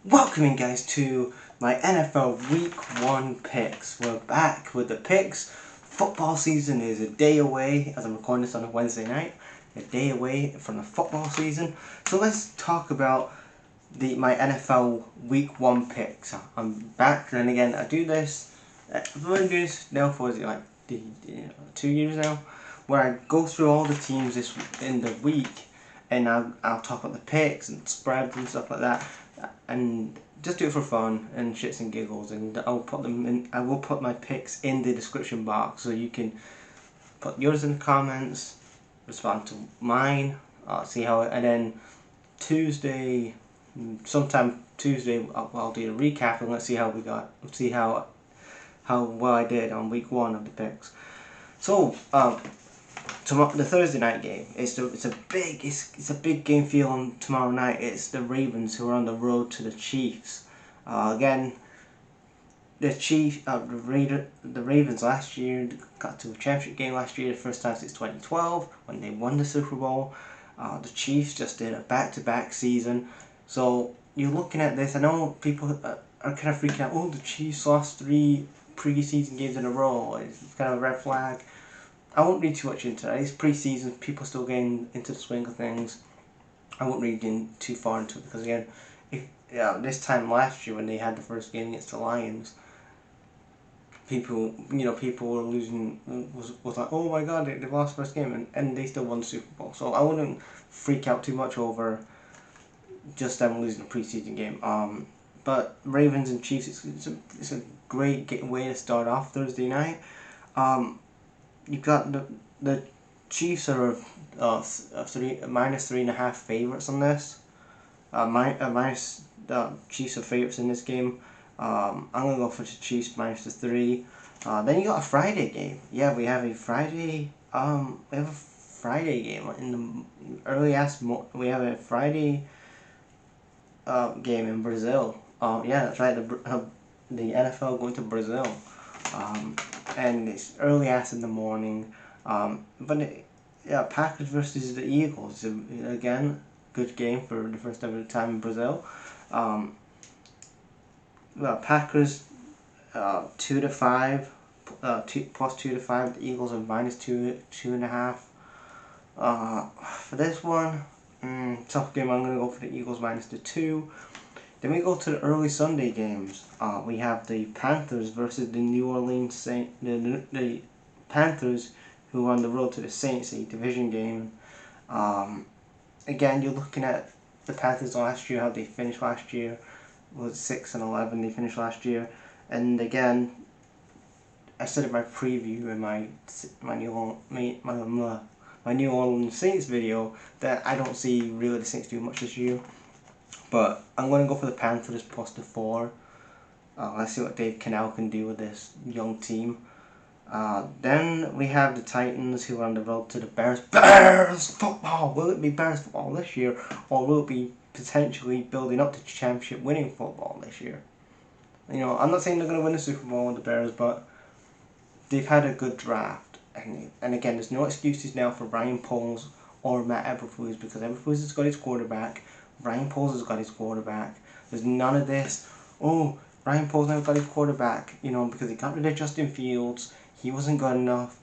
Welcome in, guys, to my NFL Week 1 picks. We're back with the picks. Football season is a day away, as I'm recording this on a Wednesday night. A day away from the football season. So let's talk about my NFL Week 1 picks. I'm back, and again, I do this. I've been doing this now for 2 years now, where I go through all the teams in the week, and I'll talk about the picks and spreads and stuff like that, and just do it for fun and shits and giggles. And I will put my picks in the description box, so you can put yours in the comments, respond to mine, see how, and then sometime Tuesday, I'll do a recap and let's see how we got. See how well I did on week 1 of the picks. So tomorrow, the Thursday night game. It's a big game feeling tomorrow night. It's the Ravens who are on the road to the Chiefs. Again, the Ravens last year got to a championship game last year, the first time since 2012 when they won the Super Bowl. The Chiefs just did a back-to-back season. So you're looking at this. I know people are kind of freaking out. Oh, the Chiefs lost 3 preseason games in a row. It's kind of a red flag. I won't read too much into it. It's pre-season, people still getting into the swing of things. I won't read too far into it because, again, this time last year when they had the first game against the Lions, people were losing, was like, oh my god, they lost the first game, and they still won the Super Bowl. So I wouldn't freak out too much over just them losing a preseason game. But Ravens and Chiefs, it's a great way to start off Thursday night. You've got the Chiefs are minus 3.5 favorites on this. Chiefs are favorites in this game. I'm gonna go for the Chiefs minus the 3. Then you got a Friday game. Yeah, we have a Friday. We have a Friday game in the early we have a Friday game in Brazil. Yeah, that's right. The NFL going to Brazil. And it's early in the morning. Packers versus the Eagles. Again, good game for the first ever time in Brazil. Packers 2-5, plus 2-5. The Eagles are minus 2.5. For this one, tough game. I'm gonna go for the Eagles minus the 2. Then we go to the early Sunday games. We have the Panthers versus the New Orleans Saints. The Panthers, who are on the road to the Saints, a division game. Again, you're looking at the Panthers last year, how they finished last year. Was 6-11. They finished last year, and again, I said in my preview in my New Orleans Saints video that I don't see really the Saints doing much this year. But I'm going to go for the Panthers plus the 4. Let's see what Dave Cannell can do with this young team. Then we have the Titans, who are on the road to the Bears. Bears football! Will it be Bears football this year, or will it be potentially building up to championship winning football this year? I'm not saying they're going to win the Super Bowl with the Bears, but they've had a good draft. And again, there's no excuses now for Ryan Poles or Matt Eberflus, because Eberflus has got his quarterback. Ryan Poles has got his quarterback. There's none of this, oh, Ryan Poles never got his quarterback, because he got rid of Justin Fields. He wasn't good enough.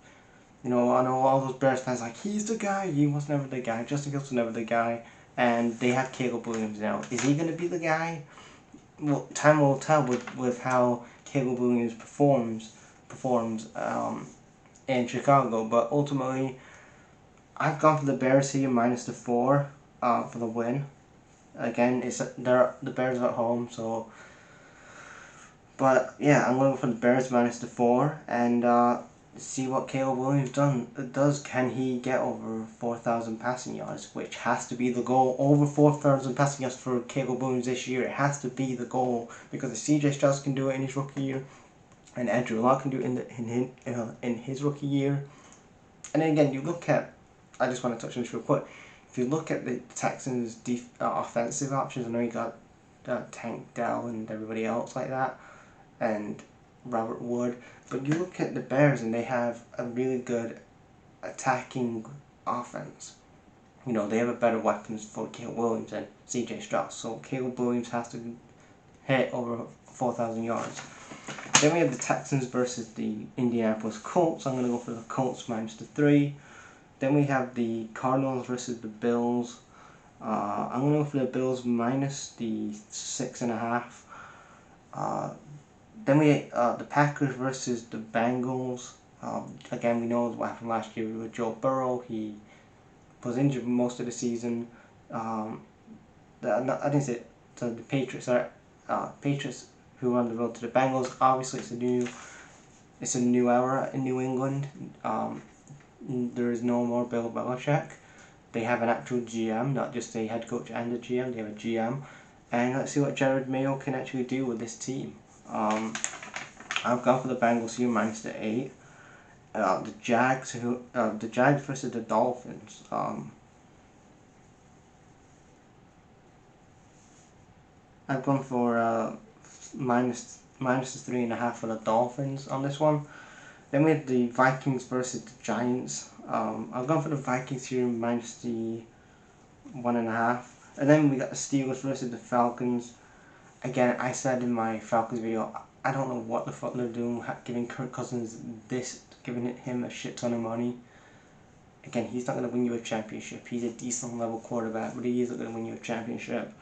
I know all those Bears fans like, he's the guy. He was never the guy. Justin Fields was never the guy. And they have Caleb Williams now. Is he going to be the guy? Well, time will tell with how Caleb Williams performs in Chicago. But ultimately, I've gone for the Bears here minus the 4 for the win. Again, the Bears are at home, so. But yeah, I'm going for the Bears minus the 4 and see what Caleb Williams does. Can he get over 4,000 passing yards, which has to be the goal? Over 4,000 passing yards for Caleb Williams this year. It has to be the goal, because if CJ Stroud can do it in his rookie year, and Andrew Luck can do it in his rookie year. And then again, you look at. I just want to touch on this real quick. If you look at the Texans' offensive options, I know you got Tank Dell and everybody else like that, and Robert Wood. But you look at the Bears, and they have a really good attacking offense. They have a better weapons for Caleb Williams than C.J. Stroud. So Caleb Williams has to hit over 4,000 yards. Then we have the Texans versus the Indianapolis Colts. I'm going to go for the Colts minus the 3. Then we have the Cardinals versus the Bills. I'm going to go for the Bills minus the 6.5. Then we the Packers versus the Bengals. Again, we know what happened last year with Joe Burrow. He was injured most of the season. I didn't say it, so the Patriots are Patriots who are on the road to the Bengals. Obviously, it's a new era in New England. There is no more Bill Belichick. They have an actual GM, not just a head coach and a GM. They have a GM, and let's see what Jared Mayo can actually do with this team. I've gone for the Bengals here minus the 8. The Jags versus the Dolphins. I've gone for minus the 3.5 for the Dolphins on this one. Then we have the Vikings versus the Giants. I've gone for the Vikings here minus the 1.5. And then we got the Steelers versus the Falcons. Again, I said in my Falcons video, I don't know what the fuck they're doing, giving Kirk Cousins giving him a shit ton of money. Again, he's not going to win you a championship. He's a decent level quarterback, but he isn't going to win you a championship.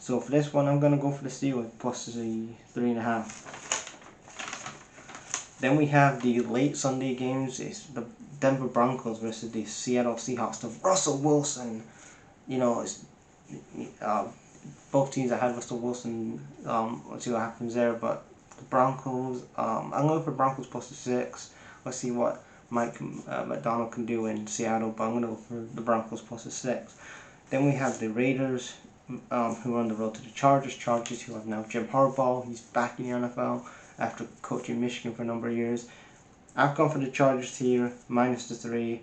So for this one, I'm going to go for the Steelers plus the 3.5. Then we have the late Sunday games. It's the Denver Broncos versus the Seattle Seahawks. The Russell Wilson, it's both teams that had Russell Wilson. Let's see what happens there. But the Broncos, I'm going for Broncos plus the 6. Let's see what Mike McDonald can do in Seattle. But I'm going to go for the Broncos plus the 6. Then we have the Raiders, who are on the road to the Chargers. Chargers who have now Jim Harbaugh. He's back in the NFL after coaching Michigan for a number of years. I've gone for the Chargers here, minus the 3.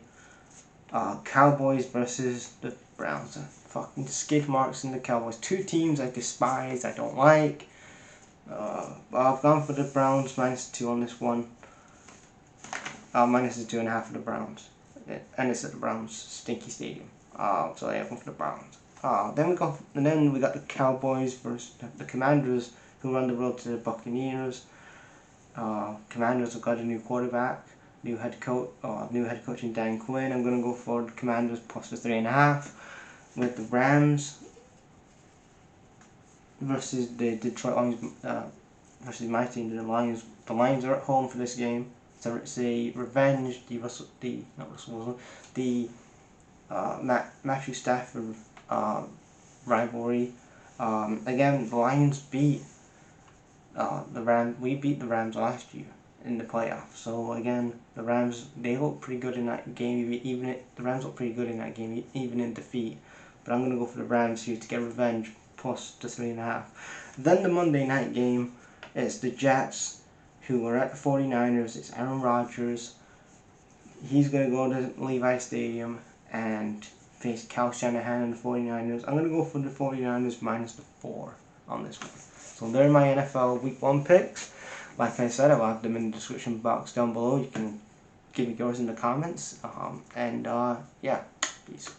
Cowboys versus the Browns. Fucking skid marks in the Cowboys. Two teams I despise, I don't like. I've gone for the Browns, minus 2 on this one. Minus the 2.5 for the Browns. And it's at the Browns' stinky stadium. So yeah, I've gone for the Browns. Then we got the Cowboys versus the Commanders, who are on the road to the Buccaneers. Commanders have got a new quarterback, new head coach in Dan Quinn. I'm going to go for the Commanders plus the 3.5. With the Rams versus the Detroit Lions, versus my team, the Lions. The Lions are at home for this game, so it's a revenge. Matthew Stafford rivalry. Again, the Lions beat the Rams. We beat the Rams last year in the playoffs. So again, the Rams, they look pretty good in that game. The Rams look pretty good in that game, even in defeat. But I'm going to go for the Rams here to get revenge, plus the 3.5. Then the Monday night game, it's the Jets, who are at the 49ers. It's Aaron Rodgers. He's going to go to Levi Stadium and face Kyle Shanahan and the 49ers. I'm going to go for the 49ers minus the 4 on this one. So they're my NFL Week 1 picks. Like I said, I'll have them in the description box down below. You can give me yours in the comments. Yeah, peace.